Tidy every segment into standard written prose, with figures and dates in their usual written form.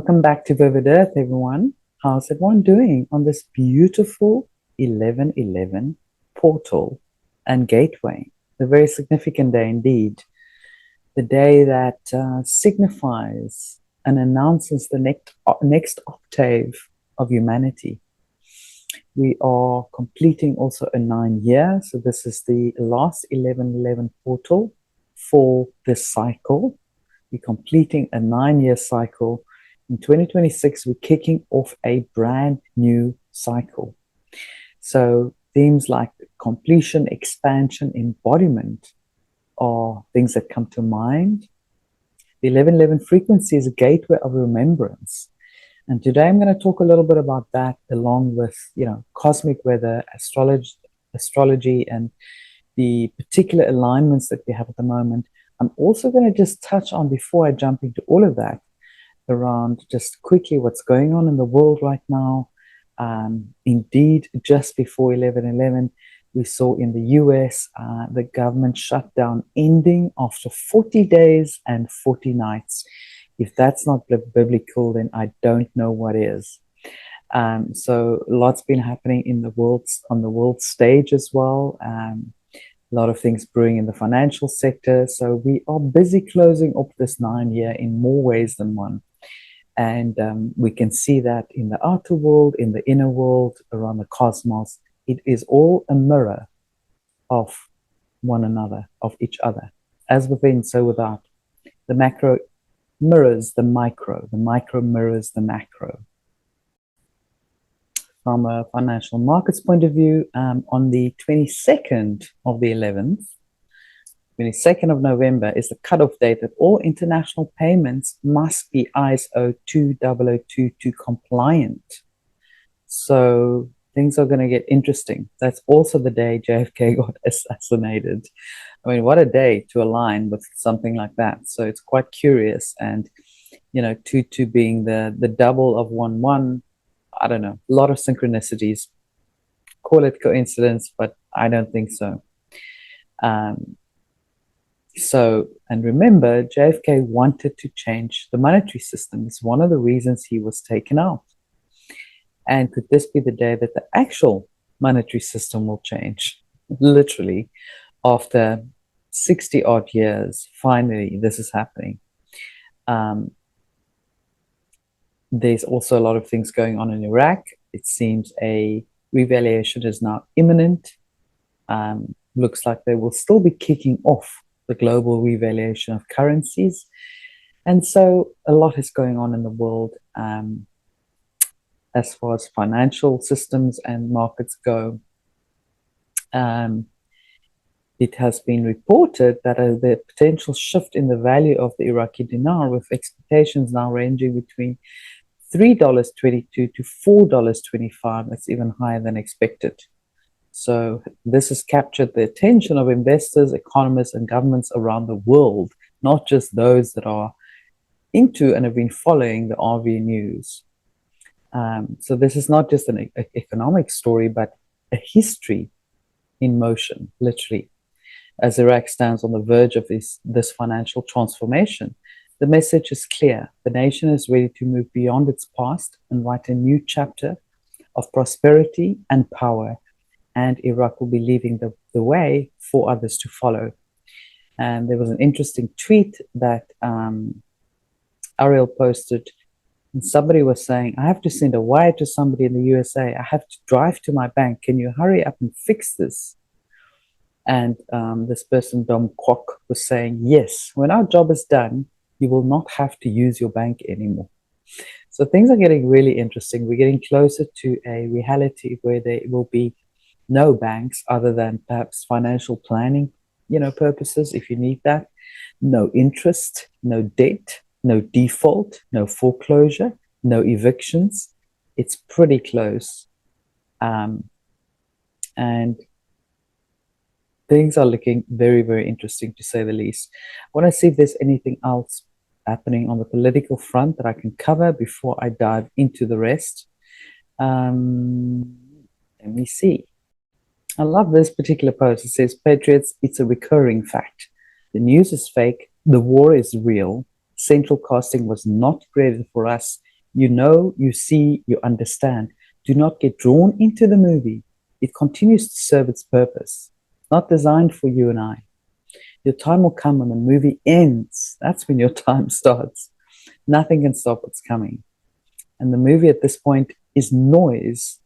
Welcome back to Vivid Earth, everyone. How's everyone doing on this beautiful 11/11 portal and gateway? A very significant day indeed. The day that signifies and announces the next octave of humanity. We are completing also a 9-year, so this is the last 11/11 portal for this cycle. We're completing a 9-year cycle. In 2026, we're kicking off a brand new cycle. So themes like completion, expansion, embodiment are things that come to mind. The 11/11 frequency is a gateway of remembrance. And today I'm going to talk a little bit about that, along with, cosmic weather, astrology, and the particular alignments that we have at the moment. I'm also going to just touch on, before I jump into all of that, around just quickly what's going on in the world right now. Indeed, just before 11/11, we saw in the US the government shutdown ending after 40 days and 40 nights. If that's not biblical, then I don't know what is. So lots been happening in the world, on the world stage as well. A lot of things brewing in the financial sector. So we are busy closing up this 9-year in more ways than one. And we can see that in the outer world, in the inner world, around the cosmos. It is all a mirror of one another, of each other. As within, so without. The macro mirrors the micro mirrors the macro. From a financial markets point of view, on the 22nd of the 11th, 22nd of November is the cutoff date that all international payments must be ISO 20022 compliant. So things are going to get interesting. That's also the day JFK got assassinated. I mean, what a day to align with something like that. So it's quite curious. And, 22 being the double of 11, I don't know, a lot of synchronicities. Call it coincidence, but I don't think so. And remember, JFK wanted to change the monetary system. It's one of the reasons he was taken out. And could this be the day that the actual monetary system will change? Literally, after 60 odd years, finally, this is happening. There's also a lot of things going on in Iraq. It seems a revaluation is now imminent. Looks like they will still be kicking off the global revaluation of currencies. And so a lot is going on in the world as far as financial systems and markets go. It has been reported that the potential shift in the value of the Iraqi dinar, with expectations now ranging between $3.22 to $4.25, that's even higher than expected. So this has captured the attention of investors, economists, and governments around the world, not just those that are into and have been following the RV news. So this is not just an economic story, but a history in motion, literally. As Iraq stands on the verge of this financial transformation, the message is clear. The nation is ready to move beyond its past and write a new chapter of prosperity and power. And Iraq will be leading the way for others to follow. And there was an interesting tweet that Ariel posted, and somebody was saying, I have to send a wire to somebody in the USA. I have to drive to my bank. Can you hurry up and fix this? And this person, Dom Kwok, was saying, yes, when our job is done, you will not have to use your bank anymore. So things are getting really interesting. We're getting closer to a reality where there will be no banks other than perhaps financial planning, purposes, if you need that. No interest, no debt, no default, no foreclosure, no evictions. It's pretty close. And things are looking very, very interesting, to say the least. I want to see if there's anything else happening on the political front that I can cover before I dive into the rest. Let me see. I love this particular post. It says, Patriots, it's a recurring fact. The news is fake. The war is real. Central casting was not created for us. You know, you see, you understand. Do not get drawn into the movie. It continues to serve its purpose, not designed for you and I. Your time will come when the movie ends. That's when your time starts. Nothing can stop what's coming. And the movie at this point is noise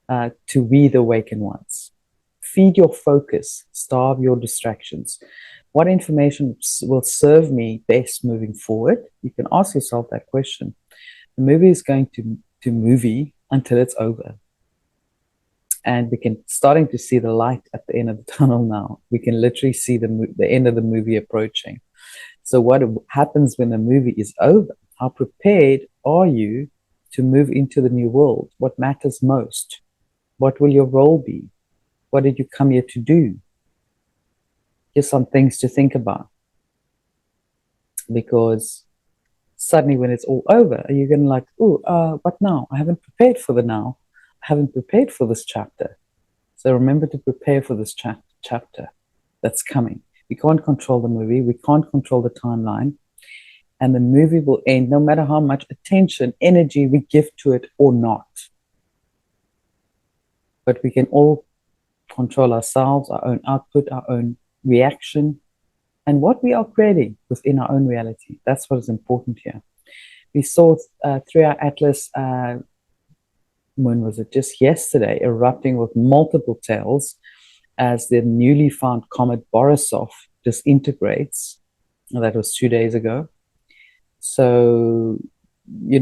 to we the awakened ones. Feed your focus, starve your distractions. What information will serve me best moving forward? You can ask yourself that question. The movie is going to movie until it's over. And we can starting to see the light at the end of the tunnel now. We can literally see the end of the movie approaching. So what happens when the movie is over? How prepared are you to move into the new world? What matters most? What will your role be? What did you come here to do? Here's some things to think about. Because suddenly when it's all over, are you going to like, what now? I haven't prepared for the now. I haven't prepared for this chapter. So remember to prepare for this chapter that's coming. We can't control the movie. We can't control the timeline. And the movie will end no matter how much attention, energy we give to it or not. But we can all control ourselves, our own output, our own reaction, and what we are creating within our own reality. That's what is important here. We saw through our atlas, when was it? Just yesterday, erupting with multiple tails as the newly found comet Borisov disintegrates. That was 2 days ago. So,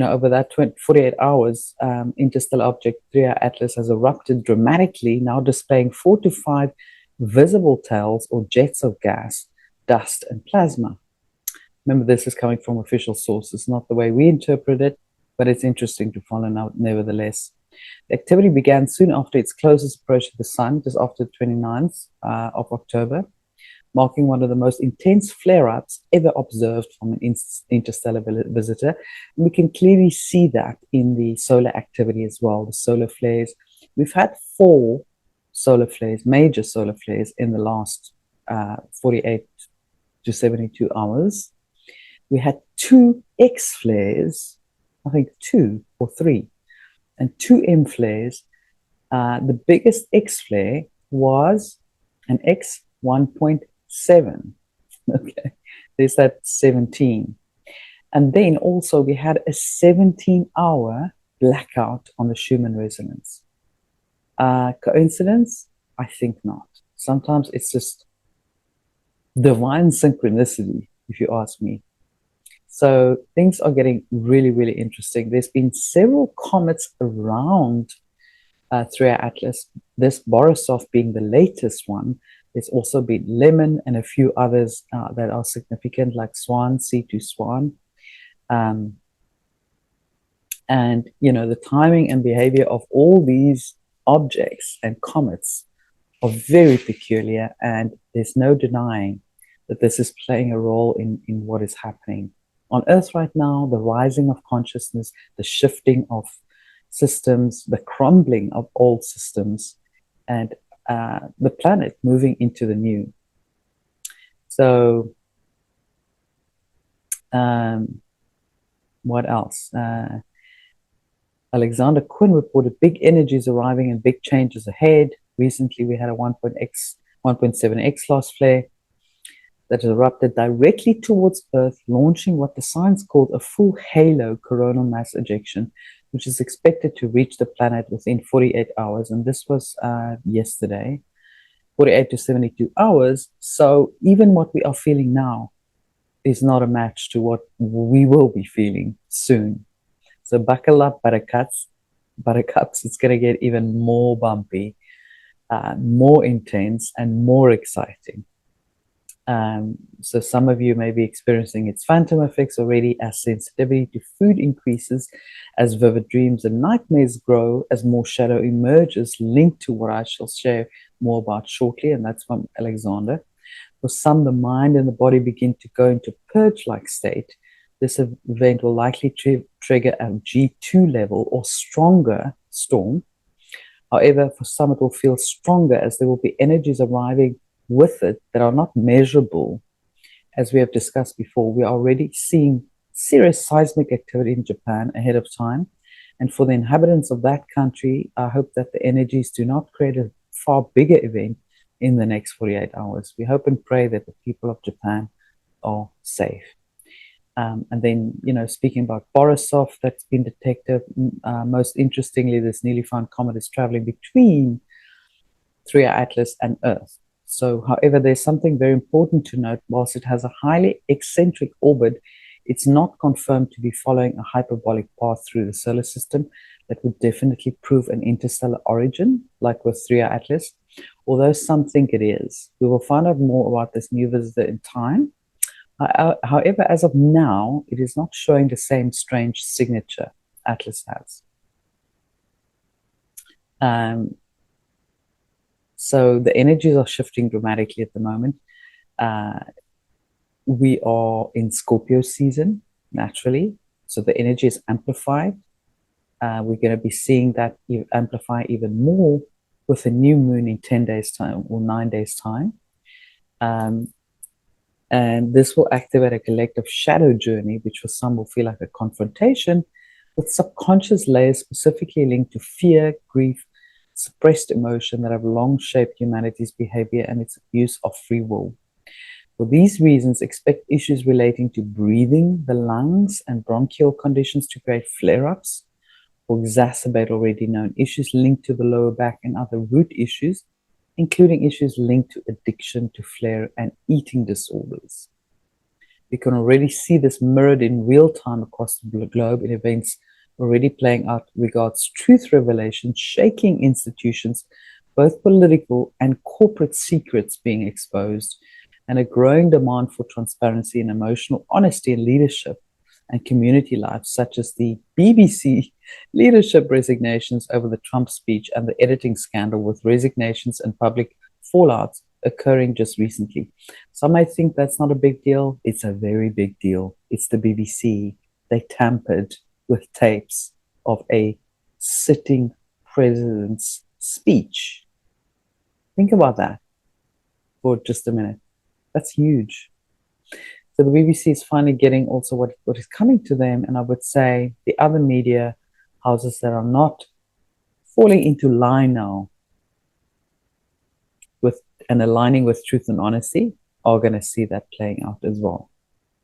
over that 48 hours, interstellar object 3R Atlas has erupted dramatically, now displaying 4 to 5 visible tails or jets of gas, dust, and plasma. Remember, this is coming from official sources, not the way we interpret it, but it's interesting to follow now, nevertheless. The activity began soon after its closest approach to the sun, just after the 29th of October, marking one of the most intense flare-ups ever observed from an interstellar visitor. And we can clearly see that in the solar activity as well, the solar flares. We've had 4 solar flares, major solar flares, in the last 48 to 72 hours. We had 2 X flares, I think 2 or 3, and 2 M flares. The biggest X flare was an X 1.7. Okay, there's that 17. And then also we had a 17-hour blackout on the Schumann resonance. Coincidence? I think not. Sometimes it's just divine synchronicity, if you ask me. So things are getting really, really interesting. There's been several comets around through our atlas, this Borisov being the latest one. There's also been Lemon and a few others that are significant, like Swan, C2 Swan. And, the timing and behavior of all these objects and comets are very peculiar, and there's no denying that this is playing a role in what is happening on Earth right now, the rising of consciousness, the shifting of systems, the crumbling of old systems, and the planet moving into the new. So, what else? Alexander Quinn reported big energies arriving and big changes ahead. Recently, we had a 1.7x loss flare that erupted directly towards Earth, launching what the science called a full halo coronal mass ejection, which is expected to reach the planet within 48 hours. And this was yesterday, 48 to 72 hours. So even what we are feeling now is not a match to what we will be feeling soon. So buckle up, buttercups. It's going to get even more bumpy, more intense, and more exciting. So some of you may be experiencing its phantom effects already, as sensitivity to food increases, as vivid dreams and nightmares grow, as more shadow emerges, linked to what I shall share more about shortly, and that's from Alexander. For some, the mind and the body begin to go into purge-like state. This event will likely trigger a G2 level or stronger storm. However, for some, it will feel stronger, as there will be energies arriving with it that are not measurable. As we have discussed before, we are already seeing serious seismic activity in Japan ahead of time. And for the inhabitants of that country, I hope that the energies do not create a far bigger event in the next 48 hours. We hope and pray that the people of Japan are safe. And then, speaking about Borisov, that's been detected. Most interestingly, this newly found comet is traveling between 3R Atlas and Earth. So, however, there's something very important to note. Whilst it has a highly eccentric orbit, it's not confirmed to be following a hyperbolic path through the solar system that would definitely prove an interstellar origin, like with 3R Atlas, although some think it is. We will find out more about this new visitor in time. However, as of now, it is not showing the same strange signature Atlas has. So the energies are shifting dramatically at the moment. We are in Scorpio season, naturally. So the energy is amplified. We're going to be seeing that amplify even more with a new moon in 10 days' time or 9 days' time. And this will activate a collective shadow journey, which for some will feel like a confrontation with subconscious layers specifically linked to fear, grief, suppressed emotion that have long shaped humanity's behavior and its abuse of free will. For these reasons, expect issues relating to breathing, the lungs, and bronchial conditions to create flare-ups or exacerbate already known issues linked to the lower back and other root issues, including issues linked to addiction, to flare, and eating disorders. We can already see this mirrored in real time across the globe in events already playing out regards truth revelation, shaking institutions, both political and corporate secrets being exposed, and a growing demand for transparency and emotional honesty in leadership and community life, such as the BBC leadership resignations over the Trump speech and the editing scandal, with resignations and public fallouts occurring just recently. Some might think that's not a big deal. It's a very big deal. It's the BBC. They tampered with tapes of a sitting president's speech. Think about that for just a minute. That's huge. So the BBC is finally getting also what is coming to them. And I would say the other media houses that are not falling into line now with and aligning with truth and honesty are going to see that playing out as well.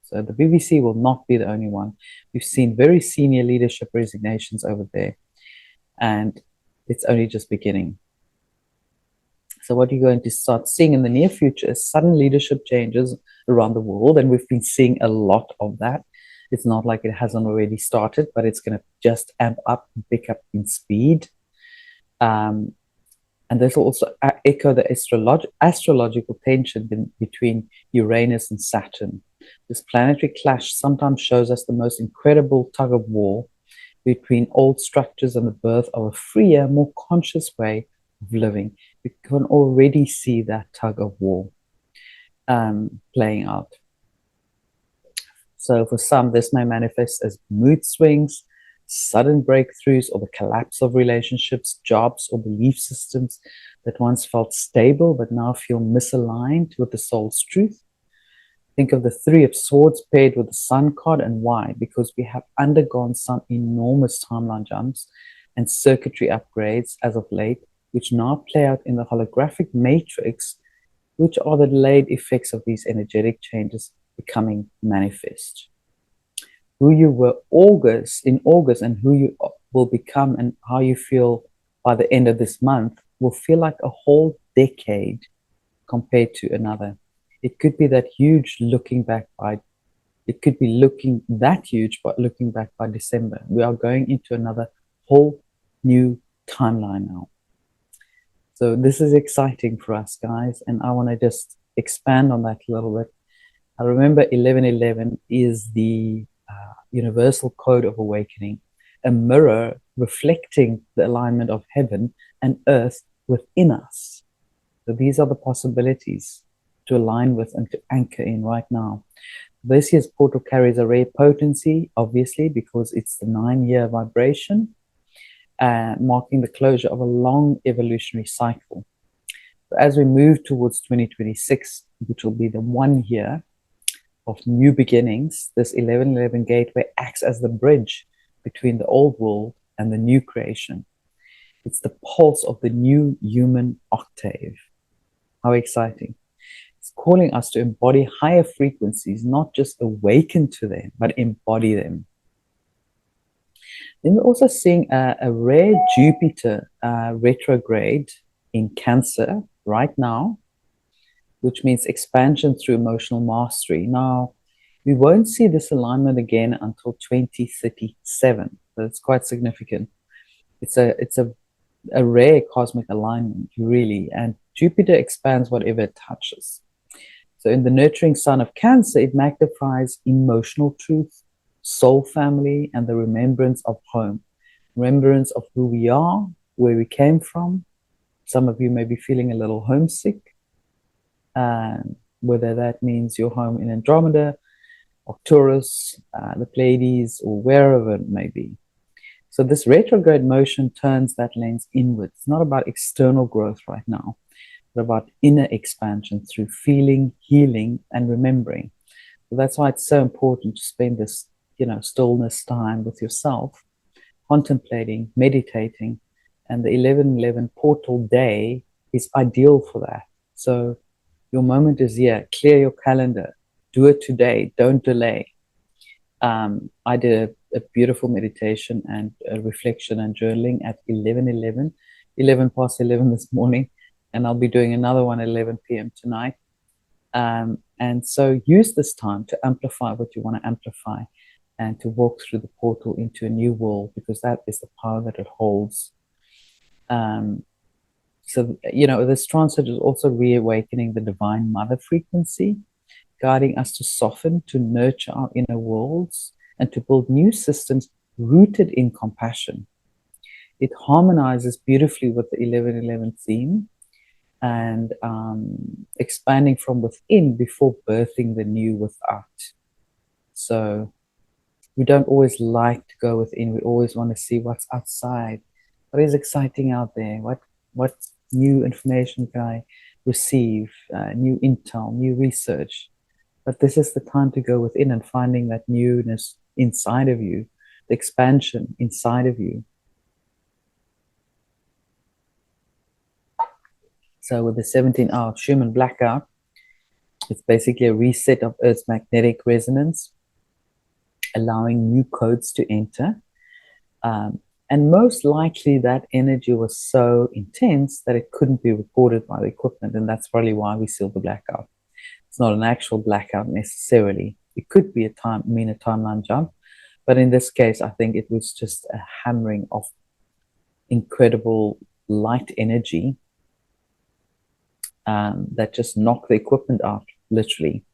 So the BBC will not be the only one. We've seen very senior leadership resignations over there, and it's only just beginning. So what you're going to start seeing in the near future is sudden leadership changes around the world, and we've been seeing a lot of that. It's not like it hasn't already started, but it's going to just amp up and pick up in speed. And this will also echo the astrological tension between Uranus and Saturn. This planetary clash sometimes shows us the most incredible tug of war between old structures and the birth of a freer, more conscious way of living. We can already see that tug of war playing out. So for some, this may manifest as mood swings, sudden breakthroughs, or the collapse of relationships, jobs, or belief systems that once felt stable but now feel misaligned with the soul's truth. Think of the Three of Swords paired with the Sun card, and why? Because we have undergone some enormous timeline jumps and circuitry upgrades as of late, which now play out in the holographic matrix, which are the delayed effects of these energetic changes becoming manifest. Who you were in August and who you will become and how you feel by the end of this month will feel like a whole decade compared to another. It could be that huge looking back by, it could be looking that huge, but looking back by December. We are going into another whole new timeline now. So this is exciting for us, guys, and I want to just expand on that a little bit. I remember 1111 is the universal code of awakening, a mirror reflecting the alignment of heaven and earth within us. So these are the possibilities to align with and to anchor in right now. This year's portal carries a rare potency, obviously, because it's the 9-year vibration, marking the closure of a long evolutionary cycle. So as we move towards 2026, which will be the 1 year, of new beginnings. This 1111 gateway acts as the bridge between the old world and the new creation. It's the pulse of the new human octave. How exciting. It's calling us to embody higher frequencies, not just awaken to them, but embody them. Then we're also seeing a rare Jupiter retrograde in Cancer right now, which means expansion through emotional mastery. Now, we won't see this alignment again until 2037, so it's quite significant. It's a rare cosmic alignment, really, and Jupiter expands whatever it touches. So in the nurturing sign of Cancer, it magnifies emotional truth, soul family, and the remembrance of home, remembrance of who we are, where we came from. Some of you may be feeling a little homesick, whether that means you're home in Andromeda, or Taurus, the Pleiades, or wherever it may be. So this retrograde motion turns that lens inward. It's not about external growth right now, but about inner expansion through feeling, healing, and remembering. So that's why it's so important to spend this, stillness time with yourself, contemplating, meditating, and the 1111 portal day is ideal for that. So your moment is here. Clear your calendar. Do it today. Don't delay. I did a beautiful meditation and a reflection and journaling at 11 past 11 this morning, and I'll be doing another one at 11 p.m. tonight. And so use this time to amplify what you want to amplify and to walk through the portal into a new world, because that is the power that it holds. So, this transit is also reawakening the divine mother frequency, guiding us to soften, to nurture our inner worlds, and to build new systems rooted in compassion. It harmonizes beautifully with the 1111 theme and expanding from within before birthing the new without. So we don't always like to go within. We always want to see what's outside. What is exciting out there? What new information can I receive? New intel, new research. But this is the time to go within and finding that newness inside of you, the expansion inside of you. So with the 17-hour Schumann blackout, it's basically a reset of Earth's magnetic resonance, allowing new codes to enter. And most likely that energy was so intense that it couldn't be recorded by the equipment. And that's probably why we saw the blackout. It's not an actual blackout necessarily. It could be a timeline jump. But in this case, I think it was just a hammering of incredible light energy that just knocked the equipment out, literally.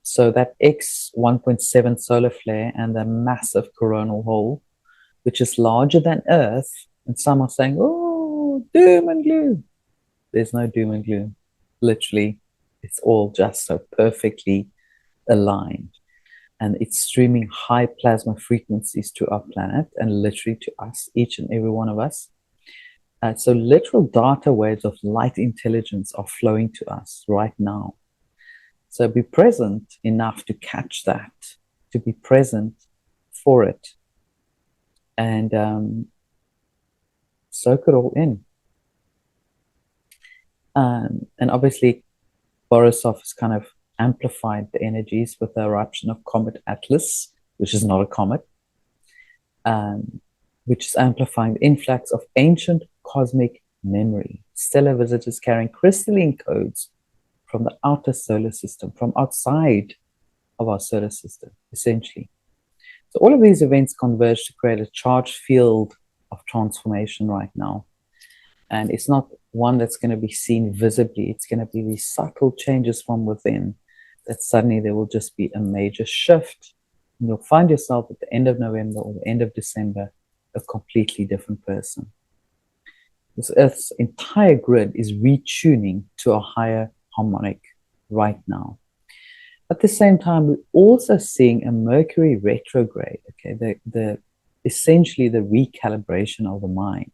So that X 1.7 solar flare and the massive coronal hole, which is larger than Earth, and some are saying, oh, doom and gloom. There's no doom and gloom. Literally, it's all just so perfectly aligned. And it's streaming high plasma frequencies to our planet and literally to us, each and every one of us. So literal data waves of light intelligence are flowing to us right now. So be present enough to catch that, to be present for it, and soak it all in. And obviously, Borisov has kind of amplified the energies with the eruption of Comet Atlas, which is not a comet, which is amplifying the influx of ancient cosmic memory. Stellar visitors carrying crystalline codes from the outer solar system, from outside of our solar system, essentially. So all of these events converge to create a charged field of transformation right now. And it's not one that's going to be seen visibly. It's going to be these subtle changes from within that suddenly there will just be a major shift. And you'll find yourself at the end of November or the end of December, a completely different person. This Earth's entire grid is retuning to a higher harmonic right now. At the same time, we're also seeing a Mercury retrograde, okay, essentially the recalibration of the mind.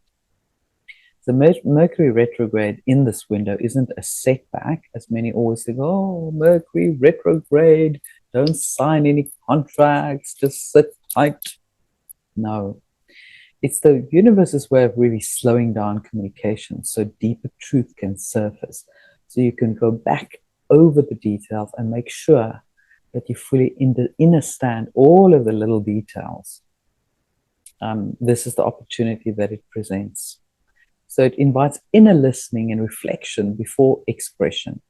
The Mercury retrograde in this window isn't a setback, as many always think, oh, Mercury retrograde, don't sign any contracts, just sit tight. No, it's the universe's way of really slowing down communication so deeper truth can surface. So you can go back over the details and make sure that you fully understand all of the little details. This is the opportunity that it presents. So it invites inner listening and reflection before expression,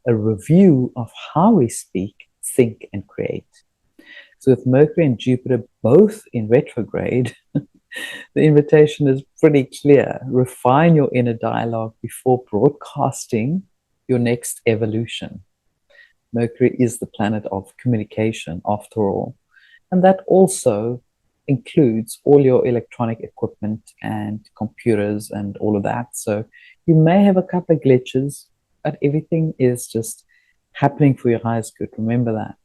a review of how we speak, think, and create. So with Mercury and Jupiter both in retrograde, the invitation is pretty clear. Refine your inner dialogue before broadcasting your next evolution. Mercury is the planet of communication, after all, and that also includes all your electronic equipment and computers and all of that. So you may have a couple of glitches, but everything is just happening for your highest good. Remember that.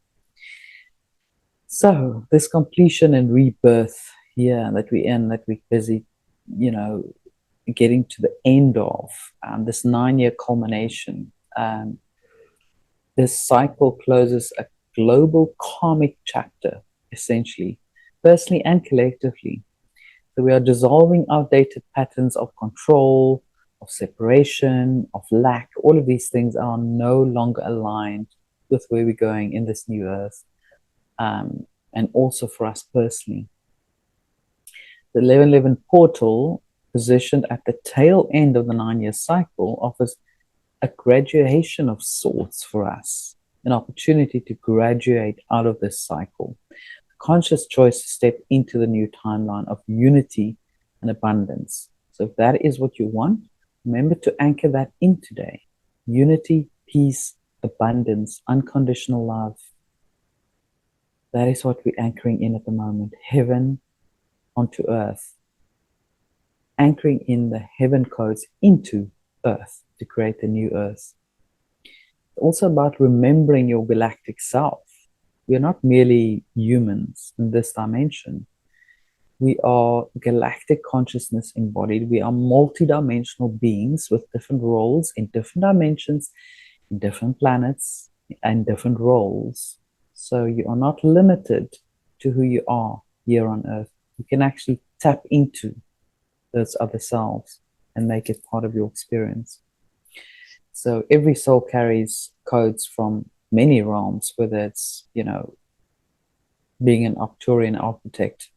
So this completion and rebirth here that we're in, that we're busy, getting to the end of this 9-year culmination. This cycle closes a global karmic chapter, essentially, personally and collectively. So we are dissolving outdated patterns of control, of separation, of lack. All of these things are no longer aligned with where we're going in this new earth, and also for us personally. The 1111 portal, positioned at the tail end of the 9-year cycle, offers a graduation of sorts for us, an opportunity to graduate out of this cycle. A conscious choice to step into the new timeline of unity and abundance. So if that is what you want, remember to anchor that in today. Unity, peace, abundance, unconditional love. That is what we're anchoring in at the moment. Heaven onto earth. Anchoring in the heaven codes into earth to create the new earth. It's also about remembering your galactic self. We are not merely humans in this dimension. We are galactic consciousness embodied. We are multidimensional beings with different roles in different dimensions, in different planets, and different roles. So you are not limited to who you are here on earth. You can actually tap into those other selves and make it part of your experience. So every soul carries codes from many realms, whether it's, being an Arcturian architect,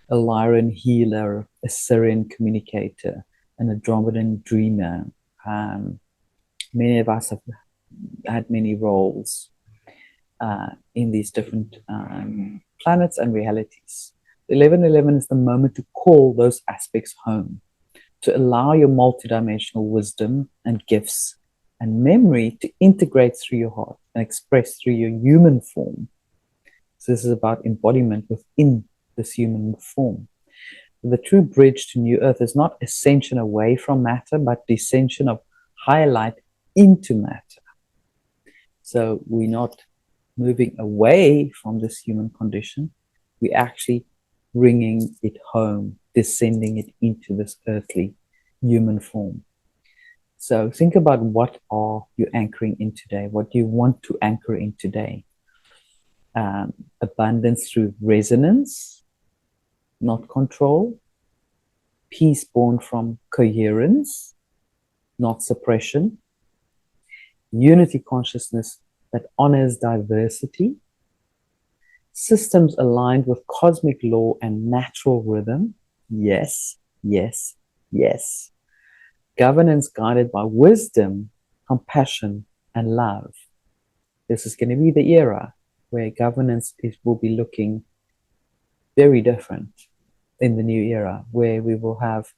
a Lyran healer, a Syrian communicator, an Andromedan dreamer. Many of us have had many roles in these different planets and realities. 1111 is the moment to call those aspects home, to allow your multidimensional wisdom and gifts and memory to integrate through your heart and express through your human form. So this is about embodiment within this human form. The true bridge to New Earth is not ascension away from matter, but descension of higher light into matter. So we're not moving away from this human condition. We're actually bringing it home, descending it into this earthly human form. So think about, what are you anchoring in today? What do you want to anchor in today? Abundance through resonance, not control. Peace born from coherence, not suppression. Unity consciousness that honors diversity. Systems aligned with cosmic law and natural rhythm. Yes, yes, yes. Governance guided by wisdom, compassion, and love. This is going to be the era where governance will be looking very different in the new era, where we will have,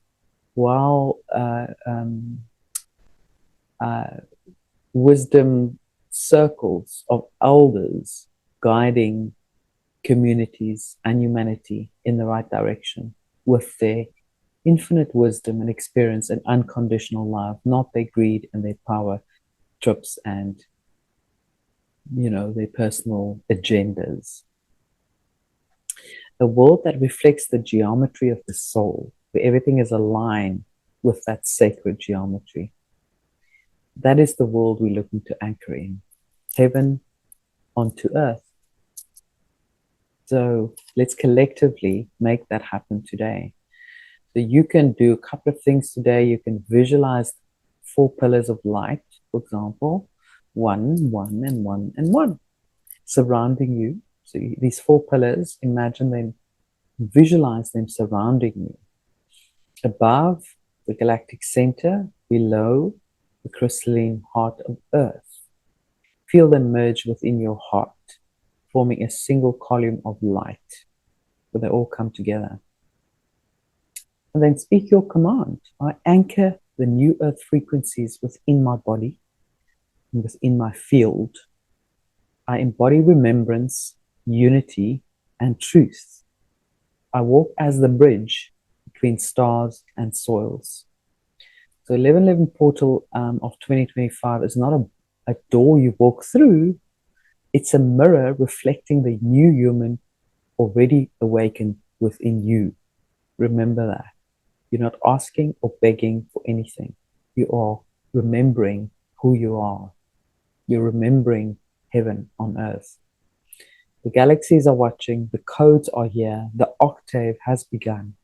wisdom circles of elders guiding communities and humanity in the right direction with their infinite wisdom and experience and unconditional love, not their greed and their power trips and, their personal agendas. A world that reflects the geometry of the soul, where everything is aligned with that sacred geometry. That is the world we're looking to anchor in. Heaven onto earth. So let's collectively make that happen today. So you can do a couple of things today. You can visualize 4 pillars of light, for example, 1, 1, and 1, and 1, surrounding you. So these 4 pillars, imagine them, visualize them surrounding you. Above the galactic center, below the crystalline heart of Earth. Feel them merge within your heart, forming a single column of light, where they all come together. And then speak your command. I anchor the new earth frequencies within my body and within my field. I embody remembrance, unity, and truth. I walk as the bridge between stars and soils. So 1111 portal of 2025 is not a door you walk through. It's a mirror reflecting the new human already awakened within you. Remember that. You're not asking or begging for anything. You are remembering who you are. You're remembering heaven on earth. The galaxies are watching. The codes are here. The octave has begun.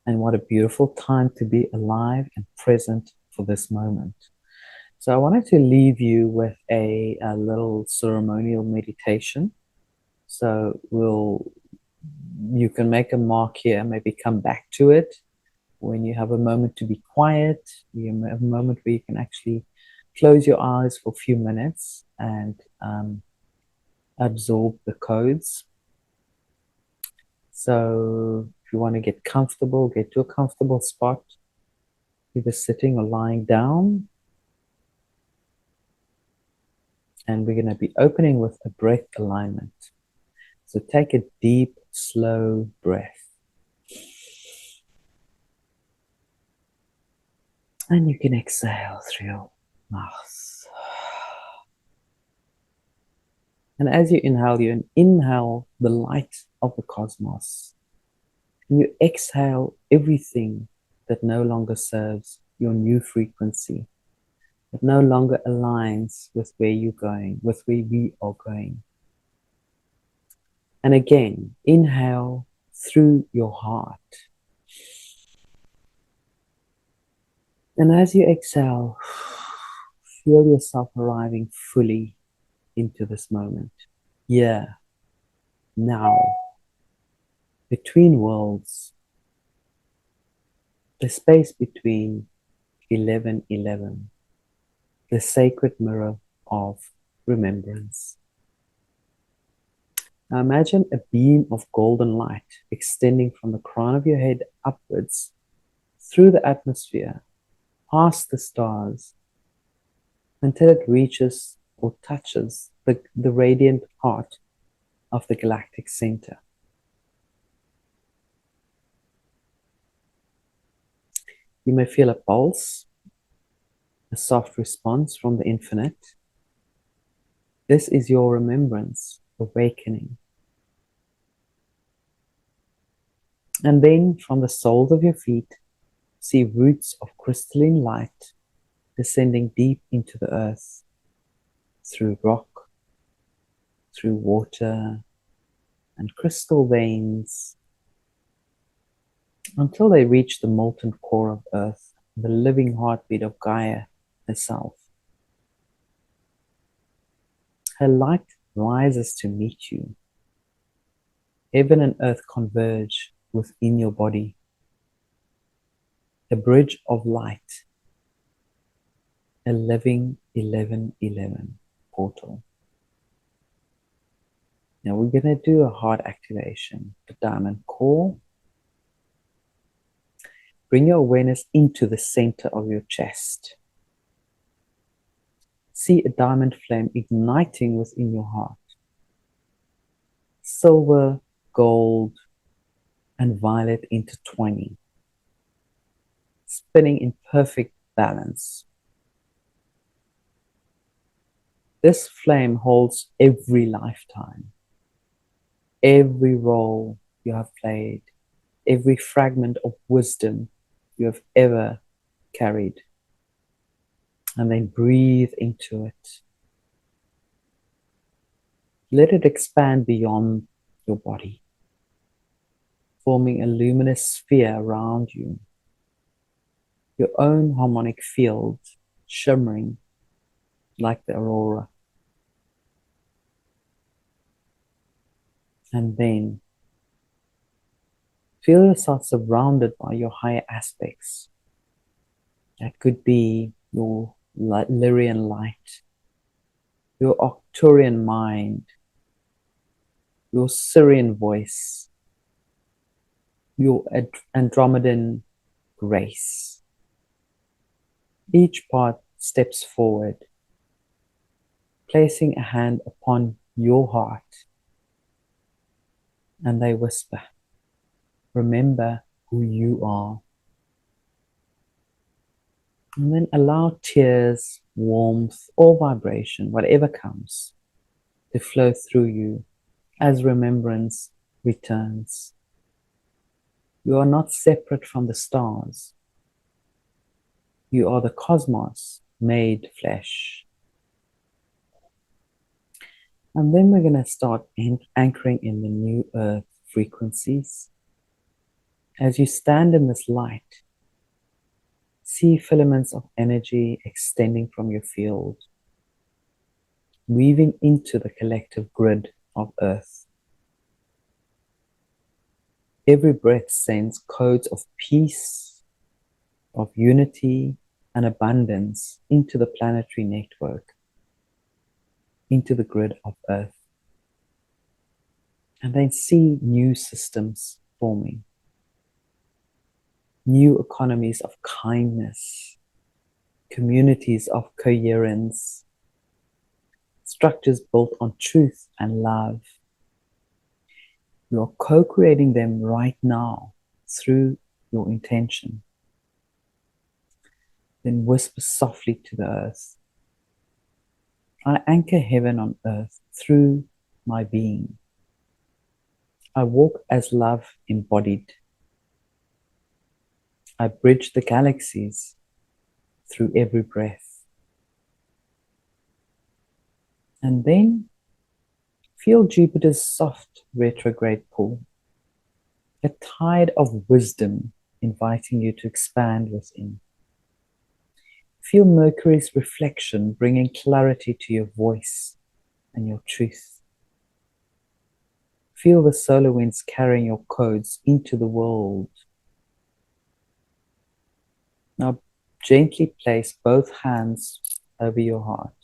And what a beautiful time to be alive and present for this moment. So I wanted to leave you with a little ceremonial meditation. So you can make a mark here, maybe come back to it when you have a moment to be quiet. You have a moment where you can actually close your eyes for a few minutes and absorb the codes. So if you want to get comfortable, get to a comfortable spot, either sitting or lying down. And we're going to be opening with a breath alignment. So take a deep, slow breath. And you can exhale through your mouth. And as you inhale the light of the cosmos. And you exhale everything that no longer serves your new frequency, that no longer aligns with where you're going, with where we are going. And again, inhale through your heart. And as you exhale, feel yourself arriving fully into this moment. Here, now, between worlds, the space between 1111, the sacred mirror of remembrance. Now imagine a beam of golden light extending from the crown of your head upwards through the atmosphere, past the stars, until it reaches or touches the radiant heart of the galactic center. You may feel a pulse, a soft response from the infinite. This is your remembrance awakening. And then from the soles of your feet, see roots of crystalline light descending deep into the earth, through rock, through water, and crystal veins, until they reach the molten core of earth, the living heartbeat of Gaia herself. Her light rises to meet you. Heaven and earth converge within your body. A bridge of light. A living 1111 portal. Now we're going to do a heart activation. The diamond core. Bring your awareness into the center of your chest. See a diamond flame igniting within your heart. Silver, gold, and violet intertwining. Spinning in perfect balance. This flame holds every lifetime, every role you have played, every fragment of wisdom you have ever carried. And then breathe into it. Let it expand beyond your body, forming a luminous sphere around you, your own harmonic field shimmering like the aurora. And then feel yourself surrounded by your higher aspects. That could be your Lyrian light, your Arcturian mind, your Syrian voice, your Andromedan grace. Each part steps forward, placing a hand upon your heart, and they whisper, remember who you are. And then allow tears, warmth, or vibration, whatever comes, to flow through you as remembrance returns. You are not separate from the stars. You are the cosmos made flesh. And then we're going to start anchoring in the new earth frequencies. As you stand in this light, see filaments of energy extending from your field, weaving into the collective grid of earth. Every breath sends codes of peace, of unity, and abundance into the planetary network, into the grid of earth. And then see new systems forming, new economies of kindness, communities of coherence, structures built on truth and love. You are co-creating them right now through your intention. Then whisper softly to the earth, I anchor heaven on earth through my being. I walk as love embodied. I bridge the galaxies through every breath. And then feel Jupiter's soft retrograde pull, a tide of wisdom inviting you to expand within. Feel Mercury's reflection bringing clarity to your voice and your truth. Feel the solar winds carrying your codes into the world. Now gently place both hands over your heart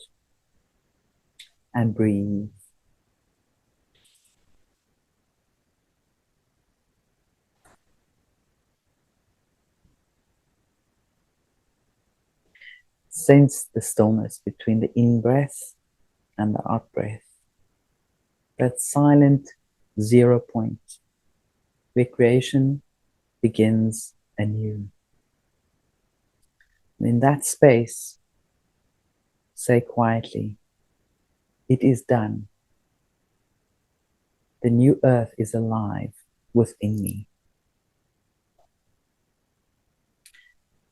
and breathe. Sense the stillness between the in-breath and the out-breath. That silent 0 point where creation begins anew. In that space, say quietly, it is done. The new earth is alive within me.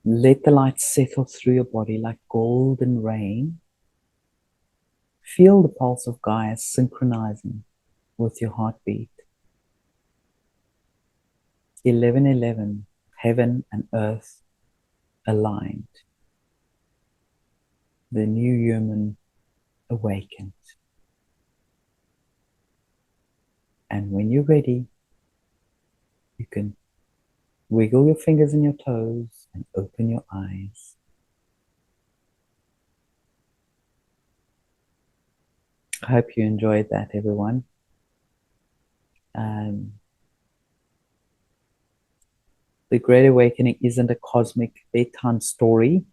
Let the light settle through your body like golden rain. Feel the pulse of Gaia synchronizing with your heartbeat. 11:11, heaven and earth aligned. The new human awakened. And when you're ready, you can wiggle your fingers and your toes and open your eyes. I hope you enjoyed that, everyone. The Great Awakening isn't a cosmic bedtime story.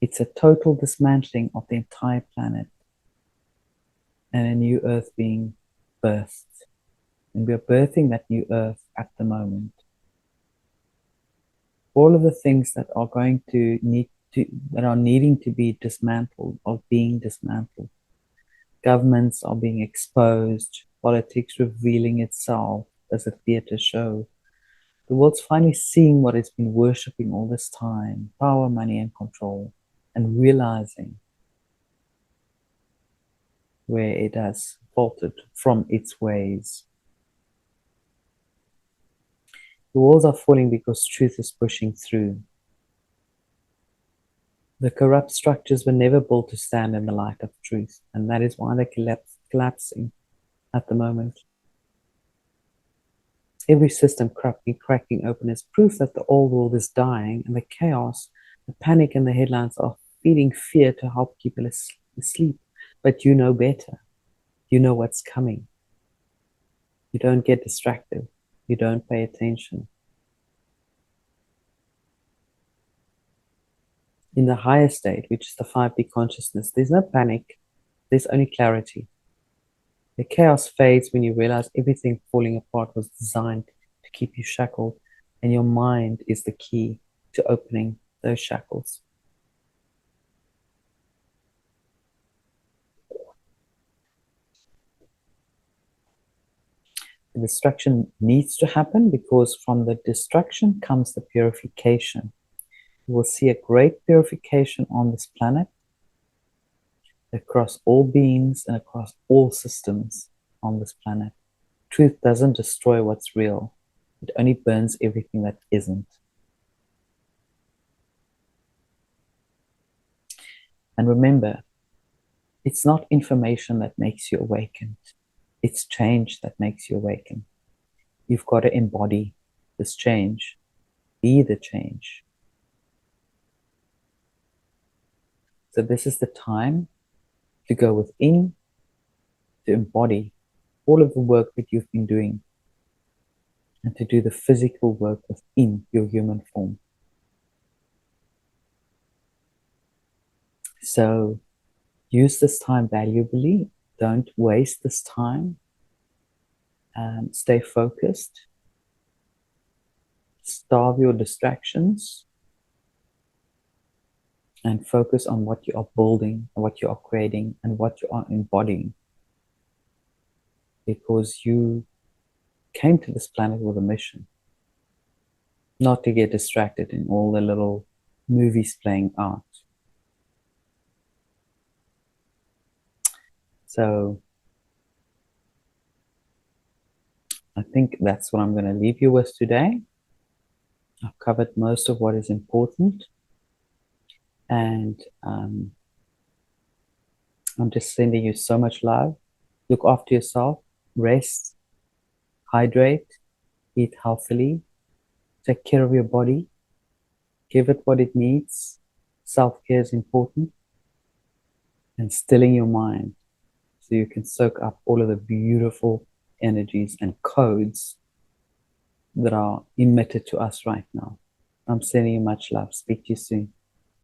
It's a total dismantling of the entire planet and a new earth being birthed. And we are birthing that new earth at the moment. All of the things that are needing to be dismantled are being dismantled. Governments are being exposed, politics revealing itself as a theater show. The world's finally seeing what it's been worshipping all this time: power, money, and control, and realizing where it has faltered from its ways. The walls are falling because truth is pushing through. The corrupt structures were never built to stand in the light of truth, and that is why they're collapsing at the moment. Every system cracking open is proof that the old world is dying, and the chaos, the panic, and the headlines are feeding fear to help people asleep. But you know better. You know what's coming. You don't get distracted. You don't pay attention. In the higher state, which is the 5D consciousness, there's no panic. There's only clarity. The chaos fades when you realize everything falling apart was designed to keep you shackled, and your mind is the key to opening those shackles. The destruction needs to happen because from the destruction comes the purification. You will see a great purification on this planet across all beings and across all systems on this planet. Truth doesn't destroy what's real. It only burns everything that isn't. And remember, it's not information that makes you awakened. It's change that makes you awaken. You've got to embody this change. Be the change. So this is the time to go within, to embody all of the work that you've been doing, and to do the physical work within your human form. So use this time valuably. Don't waste this time. Stay focused. Starve your distractions. And focus on what you are building, what you are creating, and what you are embodying. Because you came to this planet with a mission. Not to get distracted in all the little movies playing out. So I think that's what I'm going to leave you with today. I've covered most of what is important. And I'm just sending you so much love. Look after yourself. Rest. Hydrate. Eat healthily. Take care of your body. Give it what it needs. Self-care is important. And stilling your mind so you can soak up all of the beautiful energies and codes that are emitted to us right now. I'm sending you much love. Speak to you soon.